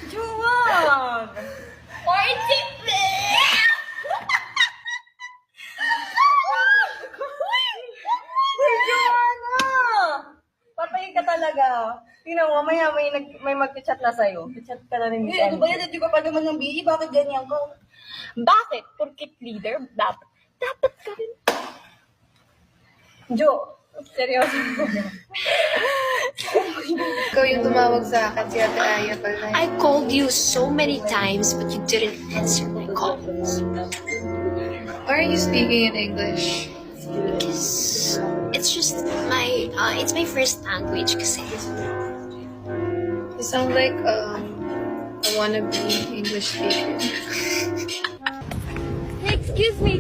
Juwag! Patay ka talaga. Tingnan mo, mamaya may mag-chat na sa'yo. Chat ka na rin. Ano ba yan? Hindi ka pa naman ng BE. Bakit ganyan ka? Bakit? Porkit leader, dapat ka rin. Jo, seryoso. Ikaw yung tumawag sa akin, si Ate Aya pala. I called you so many times, but you didn't answer my calls. Why are you speaking in English? It's just it's my first language kasi. You sound like a wannabe English speaker. Excuse me,